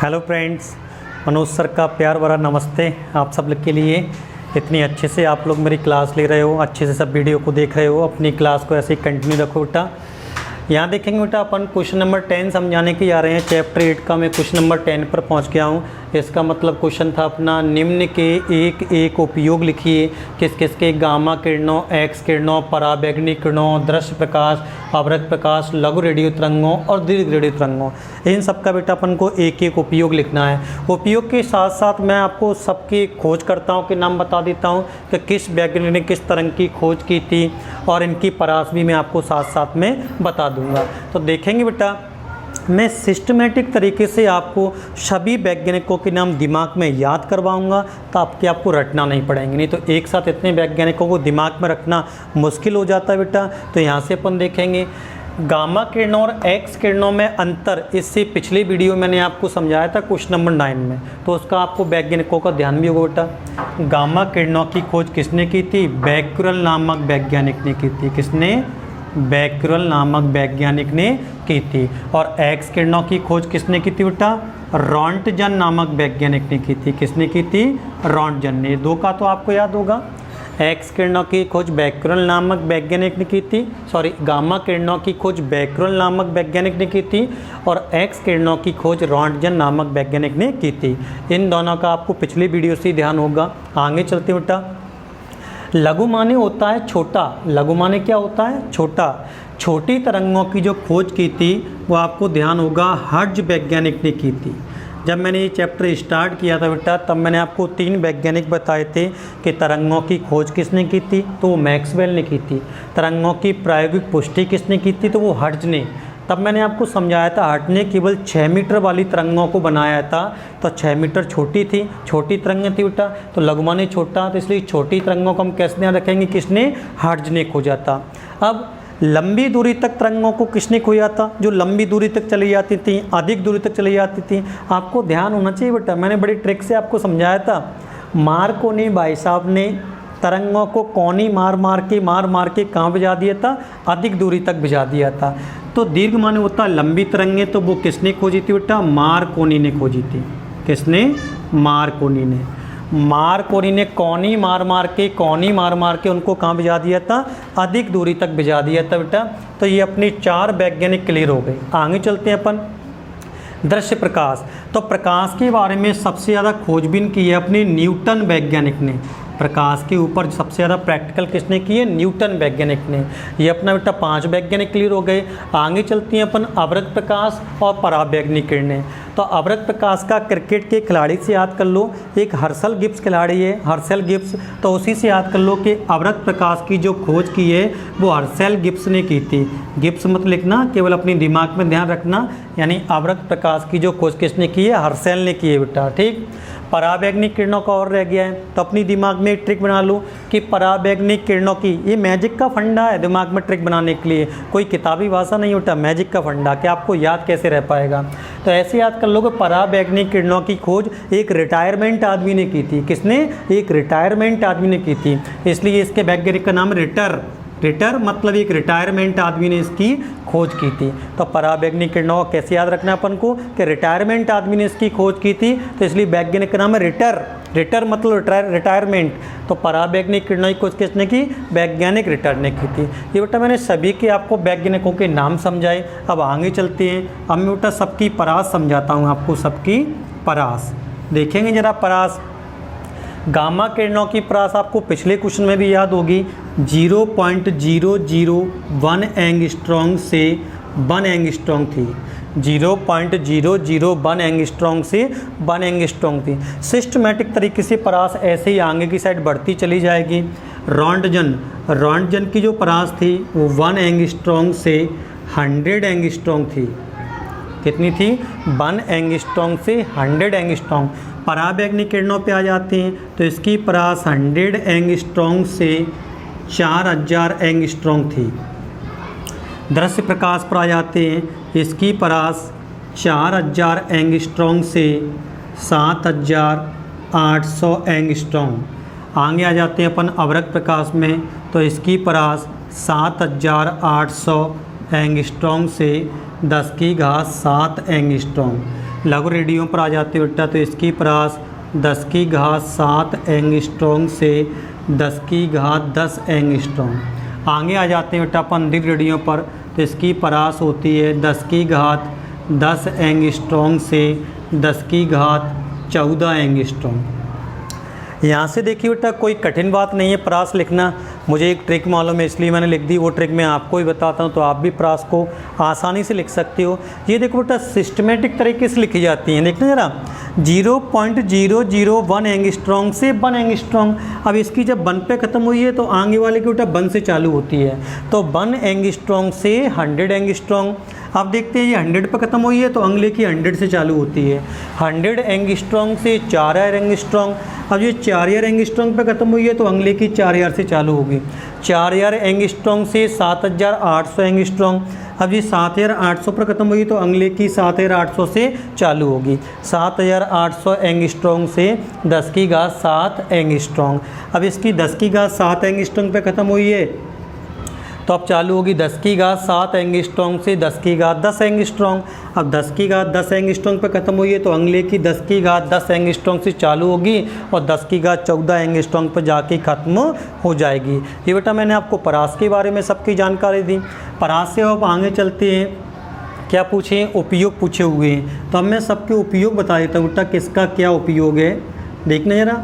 Hello friends, Manoj sir का प्यार भरा नमस्ते आप सब लोग के लिए। इतनी अच्छे से आप लोग मेरी क्लास ले रहे हो, अच्छे से सब वीडियो को देख रहे हो। अपनी क्लास को ऐसे ही कंटिन्यू रखो बेटा। यहाँ देखेंगे बेटा, अपन क्वेश्चन नंबर 10 समझाने के आ रहे हैं। चैप्टर 8 का मैं क्वेश्चन नंबर 10 पर पहुँच गया हूँ। इसका मतलब क्वेश्चन था अपना, निम्न के एक एक उपयोग लिखिए। किस किस के? गामा किरणों, एक्स किरणों, पराबैंगनी किरणों, दृश्य प्रकाश, अवरक्त प्रकाश, लघु रेडियो तरंगों और दीर्घ रेडियो तरंगों। इन सब का बेटा अपन को एक एक उपयोग लिखना है। उपयोग के साथ साथ मैं आपको सबकी खोज करता हूँ कि नाम बता देता हूँ कि किस वैज्ञानिक ने किस तरंग की खोज की थी, और इनकी परास भी मैं आपको साथ साथ में बता दूंगा। तो देखेंगे बेटा, मैं सिस्टमेटिक तरीके से आपको सभी वैज्ञानिकों के नाम दिमाग में याद करवाऊंगा, तो आपको रटना नहीं पड़ेंगे। नहीं तो एक साथ इतने वैज्ञानिकों को दिमाग में रखना मुश्किल हो जाता है बेटा। तो यहाँ से अपन देखेंगे गामा किरणों और एक्स किरणों में अंतर। इससे पिछली वीडियो मैंने आपको समझाया था क्वेश्चन नंबर 9 में, तो उसका आपको वैज्ञानिकों का ध्यान भी होगा बेटा। गामा किरणों की खोज किसने की थी? बैक्यूरेल नामक वैज्ञानिक ने की थी। किसने? बैक्यूरेल नामक वैज्ञानिक ने की थी। और एक्स किरणों की खोज किसने की थी बेटा? रॉन्टजन नामक वैज्ञानिक ने की थी। किसने की थी? रॉन्टजन ने। दो का तो आपको याद होगा। एक्स किरणों की खोज बैक्यूरेल नामक वैज्ञानिक ने की थी, गामा किरणों की खोज बैक्यूरेल नामक वैज्ञानिक ने की थी, और एक्स किरणों की खोज रॉन्टजन नामक वैज्ञानिक ने की थी। इन दोनों का आपको पिछली वीडियो से ध्यान होगा। आगे चलते बेटा। लघु माने होता है छोटा। लघु माने क्या होता है? छोटा। छोटी तरंगों की जो खोज की थी वो आपको ध्यान होगा हर्ट्ज वैज्ञानिक ने की थी। जब मैंने ये चैप्टर स्टार्ट किया था बेटा, तब मैंने आपको 3 वैज्ञानिक बताए थे कि तरंगों की खोज किसने की थी, तो वो मैक्सवेल ने की थी। तरंगों की प्रायोगिक पुष्टि किसने की थी, तो वो हर्ट्ज ने। तब मैंने आपको समझाया था हर्ट्ज ने केवल 6 मीटर वाली तरंगों को बनाया था, तो 6 मीटर छोटी थी, छोटी तरंगें थी बेटा। तो लघु माने छोटा, तो इसलिए छोटी तरंगों को हम कैसे ध्यान रखेंगे? किसने? हर्ट्ज ने खोजा था। अब लंबी दूरी तक तरंगों को किसने खोजा था? जो लंबी दूरी तक चली जाती थी, अधिक दूरी तक चली जाती थी। आपको ध्यान होना चाहिए बेटा, मैंने बड़ी ट्रिक से आपको समझाया था। मार्कोनी भाई साहब ने तरंगों को कोनी मार मार के कहाँ भिजा दिया था? अधिक दूरी तक भिजा दिया था। तो दीर्घ माने होता लंबी तरंगें, तो वो किसने खोजी थी बेटा? मार्कोनी ने खोजी थी। किसने? मार्कोनी ने। मार्कोनी ने कोनी मार मार के उनको कहाँ भिजा दिया था? अधिक दूरी तक भिजा दिया था बेटा। तो ये अपनी 4 वैज्ञानिक क्लियर हो गए। आगे चलते हैं अपन। दृश्य प्रकाश। तो प्रकाश के बारे में सबसे ज़्यादा खोजबीन की है अपनी न्यूटन वैज्ञानिक ने। प्रकाश के ऊपर सबसे ज़्यादा प्रैक्टिकल किसने की है? न्यूटन वैज्ञानिक ने। ये अपना बेटा 5 वैज्ञानिक क्लियर हो गए। आगे चलती हैं अपन अवरक्त प्रकाश और पराबैंगनी किरणें। तो अवरक्त प्रकाश का क्रिकेट के खिलाड़ी से याद कर लो, एक हर्शल गिब्स खिलाड़ी है, हर्शल गिब्स। तो उसी से याद कर लो कि अवरक्त प्रकाश की जो खोज की है वो हर्शल गिब्स ने की थी। गिब्स मत लिखना, केवल अपनी दिमाग में ध्यान रखना। यानी अवरक्त प्रकाश की जो खोज किसने की है? हर्शल ने की है बेटा। ठीक। पराबैंगनी किरणों का और रह गया है, तो अपनी दिमाग में ट्रिक बना लो कि पराबैंगनी किरणों की, ये मैजिक का फंडा है दिमाग में ट्रिक बनाने के लिए, कोई किताबी भाषा नहीं होता, मैजिक का फंडा। कि आपको याद कैसे रह पाएगा? तो ऐसे याद कर लो कि पराबैंगनी किरणों की खोज एक रिटायरमेंट आदमी ने की थी। किसने? एक रिटायरमेंट आदमी ने की थी, इसलिए इसके वैज्ञानिक का नाम रिटर मतलब एक रिटायरमेंट आदमी ने इसकी खोज की थी। तो पराबैंगनी किरणों को कैसे याद रखना अपन को कि रिटायरमेंट आदमी ने इसकी खोज की थी, तो इसलिए वैज्ञानिक का नाम है रिटर मतलब रिटायरमेंट। तो पराबैंगनी किरणों की खोज किसने की? वैज्ञानिक रिटर ने की थी। ये बेटा मैंने सभी के आपको वैज्ञानिकों के नाम समझाए। अब आगे चलते हैं। अब मैं बेटा सबकी परास समझाता हूँ आपको। सबकी परास देखेंगे जरा। परास, गामा किरणों की परास आपको पिछले क्वेश्चन में भी याद होगी। 0.001 एंगस्ट्रॉम से 1 एंगस्ट्रॉम थी। 0.001 एंगस्ट्रॉम से 1 एंगस्ट्रॉम थी। सिस्टमेटिक तरीके से परास ऐसे ही आगे की साइड बढ़ती चली जाएगी। रॉन्टजन की जो परास थी वो 1 एंगस्ट्रॉम से 100 एंगस्ट्रॉम थी। कितनी थी? 1 एंगस्ट्रॉम से 100 एंगस्ट्रॉम। पराबैंगनी किरणों पे आ जाते हैं, तो इसकी परास 100 एंगस्ट्रॉम से 4000 एंगस्ट्रॉम थी। दृश्य प्रकाश पर आ जाते हैं, इसकी परास 4000 एंगस्ट्रॉम से 7800 एंगस्ट्रॉम। आगे आ जाते हैं अपन अवरक्त प्रकाश में, तो इसकी परास 7800 एंगस्ट्रॉम से 10 की घात 7 एंगस्ट्रॉम। लघु रेडियो पर आ जाते हैं बेटा, तो इसकी परास 10 की घात 7 एंगस्ट्रॉम से 10 की घात 10 एंगस्ट्रॉम। आगे आ जाते हैं बेटा अपन दीर्घ रेडियो पर, तो इसकी परास होती है 10 की घात 10 एंगस्ट्रॉम से 10 की घात 14 एंगस्ट्रॉम। यहाँ से देखिए बेटा कोई कठिन बात नहीं है परास लिखना, मुझे एक ट्रिक मालूम है इसलिए मैंने लिख दी, वो ट्रिक मैं आपको ही बताता हूँ, तो आप भी परास को आसानी से लिख सकते हो। ये देखो बेटा सिस्टमेटिक तरीके से लिखी जाती हैं, देखना जरा 0.001 एंगस्ट्रॉम से 1 एंगस्ट्रॉम। अब इसकी जब 1 पे ख़त्म हुई है तो आगे वाले की बेटा 1 से चालू होती है, तो 1 एंगस्ट्रॉम से 100 एंगस्ट्रॉम। अब देखते हैं ये 100 पर ख़त्म हुई है तो अगले की 100 से चालू होती है, 100 एंगस्ट्रॉम से 4000 एंगस्ट्रॉम। अब ये 4000 एंगस्ट्रॉम पे ख़त्म हुई है तो अगले की 4000 से चालू होगी, 4000 एंगस्ट्रॉम से 7800 एंगस्ट्रॉम। अब ये 7800 पर ख़त्म हुई तो अगले की 7800 से चालू होगी, 7800 एंगस्ट्रॉम से 10 की घात 7 एंगस्ट्रॉम। अब इसकी 10 की घात 7 एंगस्ट्रॉम पे ख़त्म हुई है तो अब चालू होगी 10 की घात 7 एंगस्ट्रॉम से 10 की घात 10 एंगस्ट्रॉम। अब 10 की घात 10 एंगस्ट्रॉम पे ख़त्म हुई है तो अगले की 10 की घात 10 एंगस्ट्रॉम से चालू होगी और 10 की घात 14 एंगस्ट्रॉम पर जाके ख़त्म हो जाएगी। ये बेटा मैंने आपको परास के बारे में सबकी जानकारी दी। परास से अब आगे चलते हैं, क्या पूछे, उपयोग पूछे हुए हैं, तो अब मैं सबके उपयोग बता देता हूँ बेटा किसका क्या उपयोग है। देखना जरा,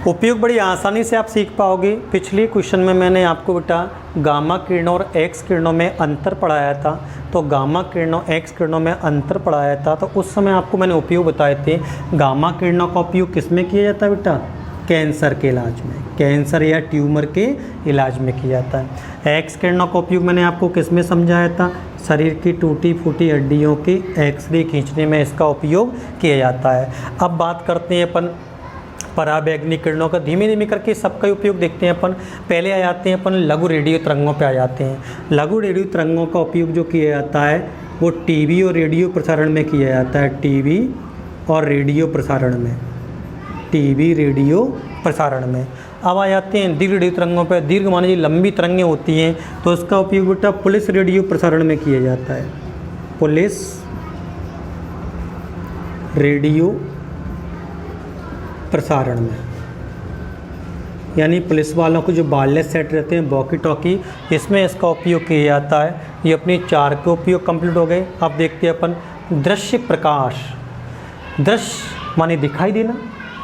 उपयोग बड़ी आसानी से आप सीख पाओगे। पिछले क्वेश्चन में मैंने आपको बेटा गामा किरणों और एक्स किरणों में अंतर पढ़ाया था, तो गामा किरणों एक्स किरणों में अंतर पढ़ाया था, तो उस समय आपको मैंने उपयोग बताए थे। गामा किरणों का उपयोग किस में किया जाता है बेटा, कैंसर के इलाज में, कैंसर या ट्यूमर के इलाज में किया जाता है। एक्स किरणों का उपयोग मैंने आपको किस में समझाया था, शरीर की टूटी फूटी हड्डियों की एक्सरे खींचने में इसका उपयोग किया जाता है। अब बात करते हैं अपन पराबैंगनी किरणों का, धीमे धीमे करके सबका उपयोग देखते हैं अपन। पहले आ जाते हैं अपन लघु रेडियो तरंगों पे आ जाते हैं। लघु रेडियो तरंगों का उपयोग जो किया जाता है वो टीवी और रेडियो प्रसारण में किया जाता है, टीवी और रेडियो प्रसारण में, टीवी रेडियो प्रसारण में। अब आ जाते हैं दीर्घ रेडियो तरंगों पर। दीर्घ माने लंबी तरंगें होती हैं तो उसका उपयोग बेटा पुलिस रेडियो प्रसारण में किया जाता है, पुलिस रेडियो प्रसारण में, यानी पुलिस वालों को जो वायरलेस सेट रहते हैं वॉकी टॉकी, इसमें इसका उपयोग किया जाता है। ये अपनी 4 के उपयोग कंप्लीट हो गए। अब देखते हैं अपन दृश्य प्रकाश। दृश्य माने दिखाई देना,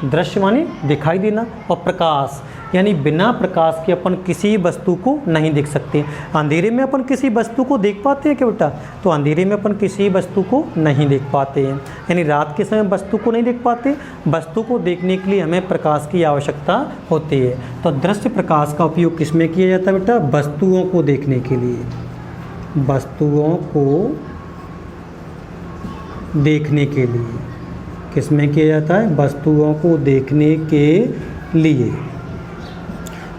दृश्य माने दिखाई देना, और प्रकाश यानी बिना प्रकाश के अपन किसी वस्तु को नहीं देख सकते। अंधेरे में अपन किसी वस्तु को देख पाते हैं क्या बेटा, तो अंधेरे में अपन किसी वस्तु को नहीं देख पाते हैं, यानी रात के समय वस्तु को नहीं देख पाते। वस्तु को देखने के लिए हमें प्रकाश की आवश्यकता होती है। तो दृश्य प्रकाश का उपयोग किस में किया जाता है बेटा, वस्तुओं को देखने के लिए, वस्तुओं को देखने के लिए किस में किया जाता है, वस्तुओं को देखने के लिए,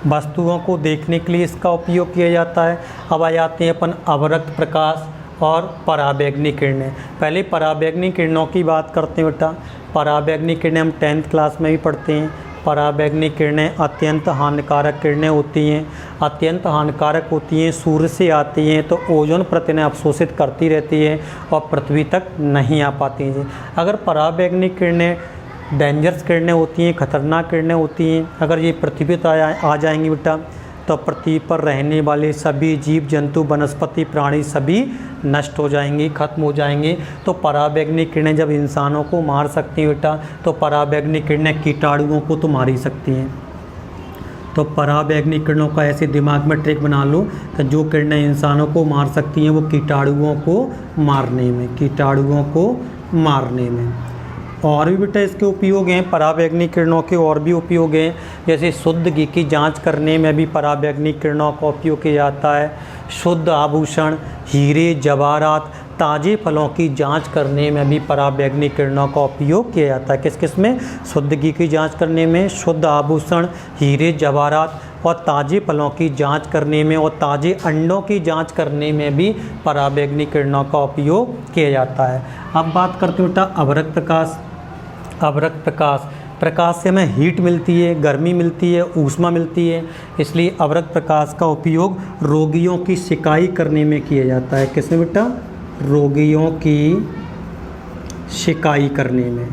वस्तुओं को देखने के लिए इसका उपयोग किया जाता है। अब आ जाते हैं अपन अवरक्त प्रकाश और पराबैंगनी किरणें। पहले पराबैंगनी किरणों की बात करते हैं बेटा। पराबैंगनी किरणें हम 10th क्लास में भी पढ़ते हैं। पराबैंगनी किरणें अत्यंत हानिकारक किरणें होती हैं, अत्यंत हानिकारक होती हैं, सूर्य से आती हैं तो ओजोन परत इन्हें अवशोषित करती रहती है और पृथ्वी तक नहीं आ पाती हैं। अगर पराबैंगनी किरणें डेंजरस किरणें होती हैं, खतरनाक किरणें होती हैं, अगर ये पृथ्वी पर आ जाएंगी बेटा तो पृथ्वी पर रहने वाले सभी जीव जंतु वनस्पति प्राणी सभी नष्ट हो जाएंगे, खत्म हो जाएंगे। तो पराबैंगनी किरणें जब इंसानों को मार सकती हैं बेटा, तो पराबैंगनी किरणें कीटाणुओं को तो मार ही सकती हैं। तो पराबैंगनी किरणों का ऐसे दिमाग में ट्रिक बना लो कि जो किरणें इंसानों को मार सकती हैं वो कीटाणुओं को मारने में, कीटाणुओं को मारने में। और भी बेटा इसके उपयोग हैं, पराबैंगनी किरणों के और भी उपयोग हैं, जैसे शुद्ध घी की जांच करने में भी पराबैंगनी किरणों का उपयोग किया जाता है। शुद्ध आभूषण, हीरे जवाहरात, ताज़े फलों की जांच करने में भी पराबैंगनी किरणों का उपयोग किया जाता है। किस किस में, शुद्ध घी की जांच करने में, शुद्ध आभूषण, हीरे जवाहरात और ताज़े फलों की जांच करने में, और ताज़े अंडों की जांच करने में भी पराबैंगनी किरणों का उपयोग किया जाता है। अब बात करते हैं बेटा अवरक्त प्रकाश। अवरक्त प्रकाश, प्रकाश से हमें हीट मिलती है, गर्मी मिलती है, ऊष्मा मिलती है, इसलिए अवरक्त प्रकाश का उपयोग रोगियों की सिकाई करने में किया जाता है। किसमें बेटा, रोगियों की शिकाई करने में,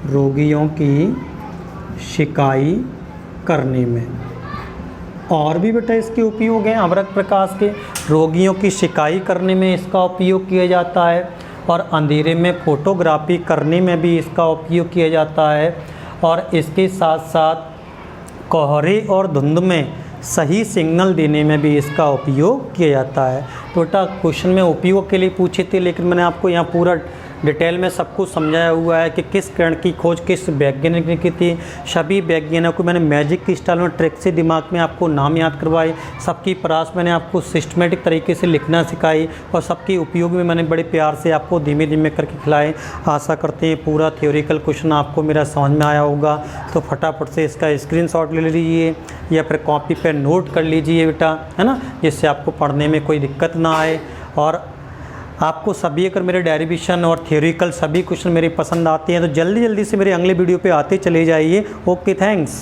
रोगियों की शिकाई करने में। और भी बेटा इसके उपयोग हैं अवरक प्रकाश के। रोगियों की शिकाई करने में इसका उपयोग किया जाता है, और अंधेरे में फोटोग्राफी करने में भी इसका उपयोग किया जाता है, और इसके साथ साथ कोहरे और धुंध में सही सिग्नल देने में भी इसका उपयोग किया जाता है। तो बेटा क्वेश्चन में उपयोग के लिए पूछे थे, लेकिन मैंने आपको यहाँ पूरा डिटेल में सब कुछ समझाया हुआ है कि किस किरण की खोज किस वैज्ञानिक ने की थी। सभी वैज्ञानिकों को मैंने मैजिक की स्टाइल में ट्रिक से दिमाग में आपको नाम याद करवाए, सबकी परास मैंने आपको सिस्टमेटिक तरीके से लिखना सिखाई, और सबके उपयोग में मैंने बड़े प्यार से आपको धीमे धीमे करके खिलाए। आशा करते हैं पूरा थ्योरिकल क्वेश्चन आपको मेरा समझ में आया होगा। तो फटाफट से इसका स्क्रीनशॉट ले लीजिए या फिर कॉपी पर नोट कर लीजिए बेटा, है ना, जिससे आपको पढ़ने में कोई दिक्कत ना आए। और आपको सभी अगर मेरे डेरिवेशन और थ्योरिकल सभी क्वेश्चन मेरे पसंद आते हैं तो जल्दी जल्दी से मेरे अगले वीडियो पे आते चले जाइए। Okay, thanks.